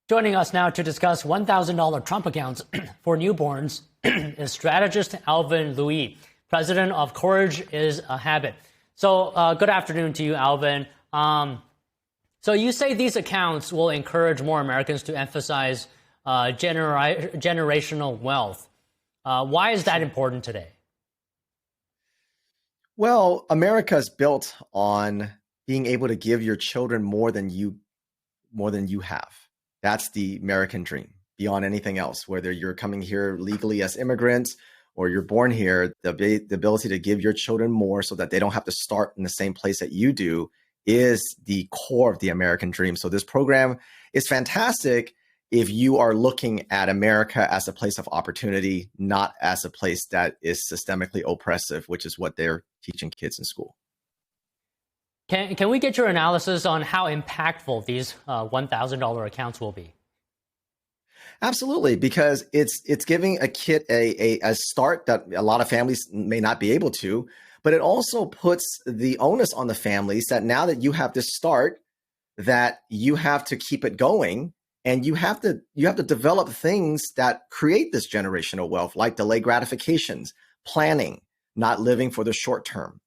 Joining us now to discuss $1,000 Trump accounts for newborns is strategist Alvin Lui, president of Courage is a Habit. So good afternoon to you, Alvin. So you say these accounts will encourage more Americans to emphasize generational wealth. Why is that important today? Well, America is built on being able to give your children more than you have. That's the American dream beyond anything else, whether you're coming here legally as immigrants or you're born here, the ability to give your children more so that they don't have to start in the same place that you do is the core of the American dream. So this program is fantastic if you are looking at America as a place of opportunity, not as a place that is systemically oppressive, which is what they're teaching kids in school. Can we get your analysis on how impactful these $1,000 accounts will be? Absolutely, because it's giving a kid a start that a lot of families may not be able to, but it also puts the onus on the families that now that you have this start, that you have to keep it going, and you have to develop things that create this generational wealth, like delayed gratifications, planning, not living for the short term,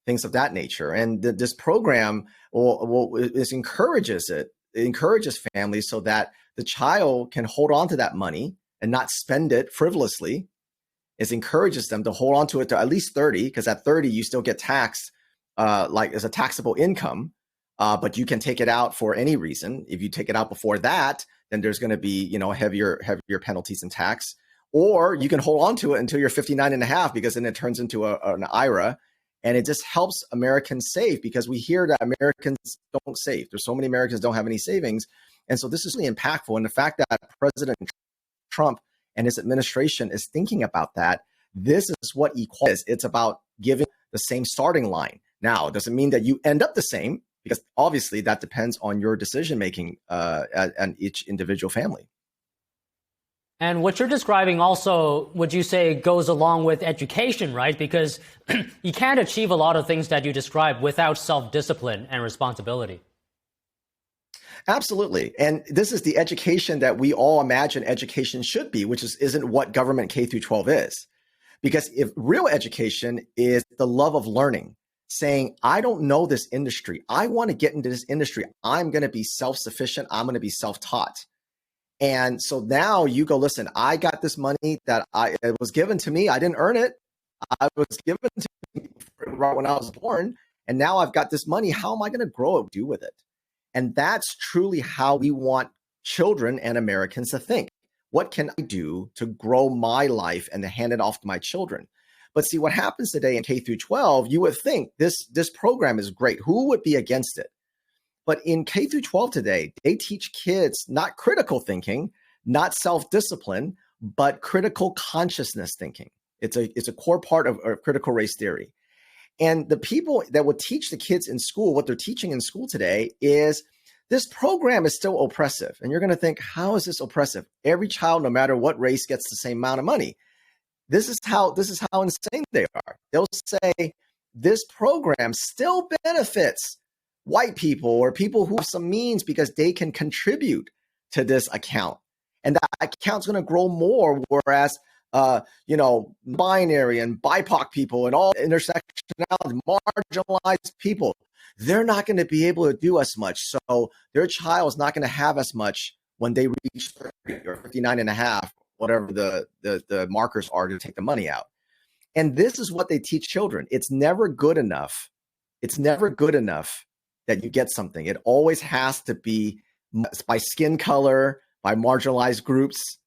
things of that nature. And this program encourages families so that the child can hold on to that money and not spend it frivolously. It encourages them to hold on to it to at least 30, because at 30 you still get taxed like as a taxable income, but you can take it out for any reason. If you take it out before that, then there's going to be heavier penalties and tax. Or you can hold on to it until you're 59 and a half, because then it turns into an IRA. And it just helps Americans save, because we hear that Americans don't save. There's so many Americans don't have any savings. And so this is really impactful. And the fact that President Trump and his administration is thinking about that, this is what equality is. It's about giving the same starting line. Now, it doesn't mean that you end up the same, because obviously that depends on your decision-making and each individual family. And what you're describing also, would you say, goes along with education, right? Because you can't achieve a lot of things that you describe without self-discipline and responsibility. Absolutely. And this is the education that we all imagine education should be, which isn't what government K through 12 is. Because if real education is the love of learning, saying, I don't know this industry, I want to get into this industry, I'm going to be self-sufficient, I'm going to be self-taught. And so now you go, listen, I got this money that it was given to me. I didn't earn it. I was given to me right when I was born. And now I've got this money. How am I going to grow and do with it? And that's truly how we want children and Americans to think. What can I do to grow my life and to hand it off to my children? But see, what happens today in K through 12, you would think this program is great. Who would be against it? But in K through 12 today, they teach kids not critical thinking, not self-discipline, but critical consciousness thinking. It's a core part of critical race theory. And the people that would teach the kids in school, what they're teaching in school today is this program is still oppressive. And you're going to think, how is this oppressive? Every child, no matter what race, gets the same amount of money. This is how insane they are. They'll say this program still benefits white people or people who have some means because they can contribute to this account. And that account's going to grow more, whereas, binary and BIPOC people and all intersectionality, marginalized people, they're not going to be able to do as much. So their child is not going to have as much when they reach 30 or 59 and a half, whatever the markers are to take the money out. And this is what they teach children. It's never good enough. It's never good enough that you get something. It always has to be by skin color, by marginalized groups.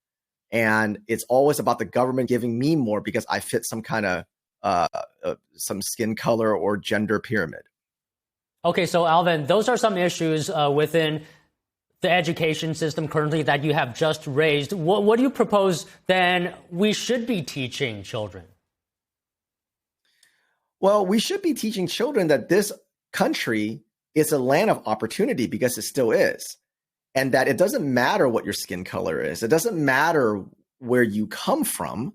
And it's always about the government giving me more because I fit some kind of some skin color or gender pyramid. Okay, so Alvin, those are some issues within the education system currently that you have just raised. What do you propose then we should be teaching children? Well, we should be teaching children that this country is a land of opportunity, because it still is. And that it doesn't matter what your skin color is. It doesn't matter where you come from,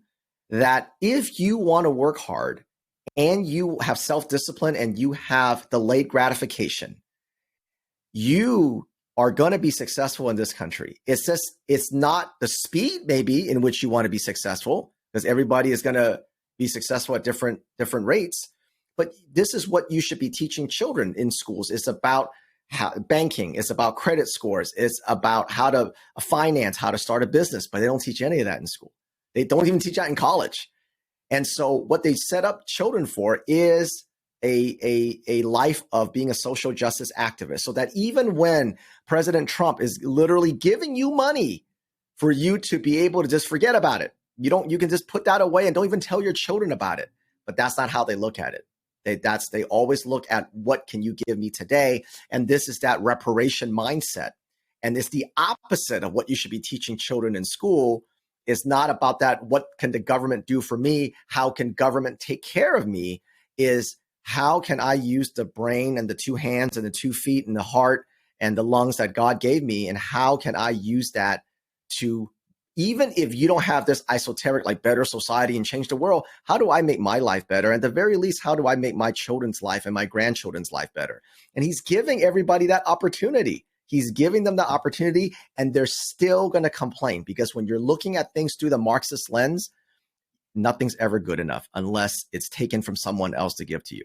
that if you want to work hard and you have self-discipline and you have delayed gratification, you are going to be successful in this country. It's just, it's not the speed maybe in which you want to be successful, because everybody is going to be successful at different rates. But this is what you should be teaching children in schools. It's about banking. It's about credit scores. It's about how to finance, how to start a business. But they don't teach any of that in school. They don't even teach that in college. And so what they set up children for is a life of being a social justice activist, so that even when President Trump is literally giving you money for you to be able to just forget about it, you can just put that away and don't even tell your children about it. But that's not how they look at it. They always look at what can you give me today? And this is that reparation mindset. And it's the opposite of what you should be teaching children in school. It's not about that. What can the government do for me? How can government take care of me? Is how can I use the brain and the two hands and the 2 feet and the heart and the lungs that God gave me? And how can I use that to, even if you don't have this esoteric, like better society and change the world, how do I make my life better? At the very least, how do I make my children's life and my grandchildren's life better? And he's giving everybody that opportunity. He's giving them the opportunity, and they're still going to complain, because when you're looking at things through the Marxist lens, nothing's ever good enough unless it's taken from someone else to give to you.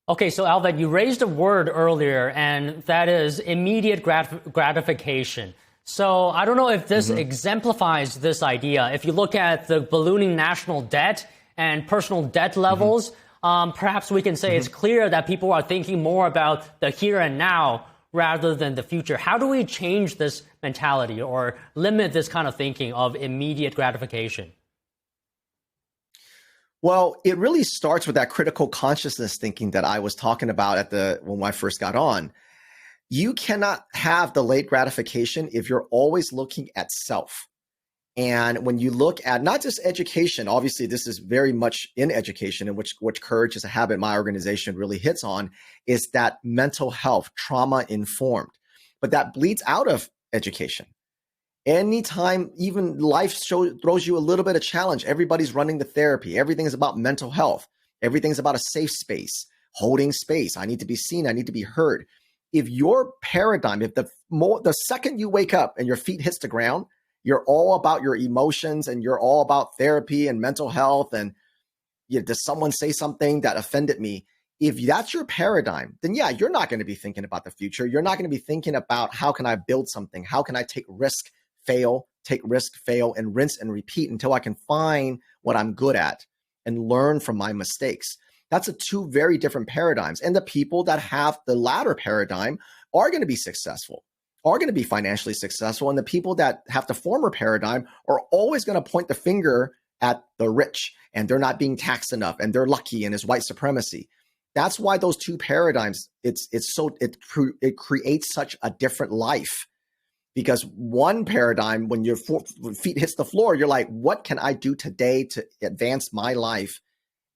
Okay, so Alvin, you raised a word earlier, and that is immediate gratification. So I don't know if this exemplifies this idea. If you look at the ballooning national debt and personal debt levels, perhaps we can say it's clear that people are thinking more about the here and now rather than the future. How do we change this mentality or limit this kind of thinking of immediate gratification? Well, it really starts with that critical consciousness thinking that I was talking about when I first got on. You cannot have delayed gratification if you're always looking at self. And when you look at not just education, obviously this is very much in education, in which Courage is a Habit, my organization, really hits on, is that mental health, trauma informed. But that bleeds out of education. Anytime even life throws you a little bit of challenge, everybody's running to therapy. Everything is about mental health. Everything's about a safe space, holding space. I need to be seen. I need to be heard. If your paradigm, if the second you wake up and your feet hits the ground, you're all about your emotions and you're all about therapy and mental health. And does someone say something that offended me? If that's your paradigm, then yeah, you're not going to be thinking about the future. You're not going to be thinking about how can I build something? How can I take risk, fail, and rinse and repeat until I can find what I'm good at and learn from my mistakes. That's two very different paradigms. And the people that have the latter paradigm are going to be successful, are going to be financially successful. And the people that have the former paradigm are always going to point the finger at the rich, and they're not being taxed enough, and they're lucky, and it's white supremacy. That's why those two paradigms, it creates such a different life. Because one paradigm, when your feet hits the floor, you're like, what can I do today to advance my life?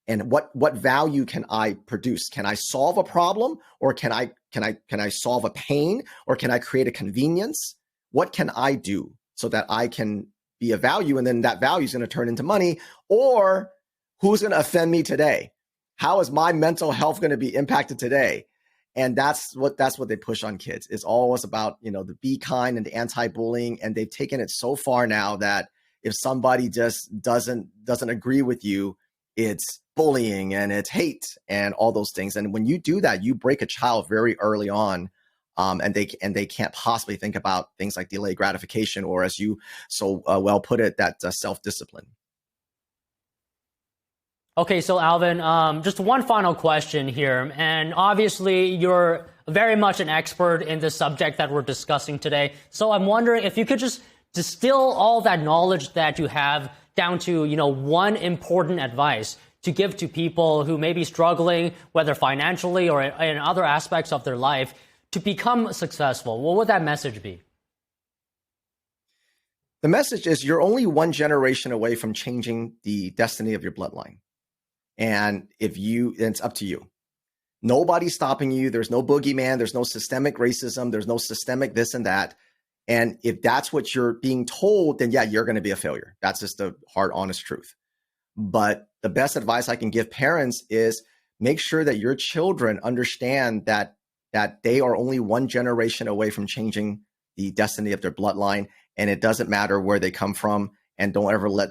And what value can I produce? Can I solve a problem, or can I solve a pain, or can I create a convenience? What can I do so that I can be a value, and then that value is going to turn into money? Or who's going to offend me today? How is my mental health going to be impacted today? And that's what they push on kids. It's always about, the be kind and the anti-bullying. And they've taken it so far now that if somebody just doesn't agree with you, it's bullying and it's hate and all those things. And when you do that, you break a child very early on. And they can't possibly think about things like delayed gratification, or, as you so well put it, that self-discipline. Okay, so Alvin, just one final question here. And obviously, you're very much an expert in the subject that we're discussing today. So I'm wondering if you could just distill all that knowledge that you have down to, one important advice to give to people who may be struggling, whether financially or in other aspects of their life, to become successful. What would that message be? The message is you're only one generation away from changing the destiny of your bloodline. And it's up to you. Nobody's stopping you. There's no boogeyman. There's no systemic racism. There's no systemic this and that. And if that's what you're being told, then yeah, you're going to be a failure. That's just the hard, honest truth. But the best advice I can give parents is make sure that your children understand that that they are only one generation away from changing the destiny of their bloodline. And it doesn't matter where they come from. And don't ever let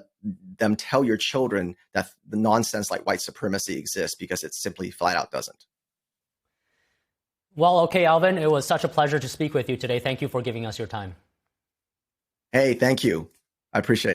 them tell your children that the nonsense like white supremacy exists, because it simply flat out doesn't. Well, okay, Alvin, it was such a pleasure to speak with you today. Thank you for giving us your time. Hey, thank you. I appreciate it.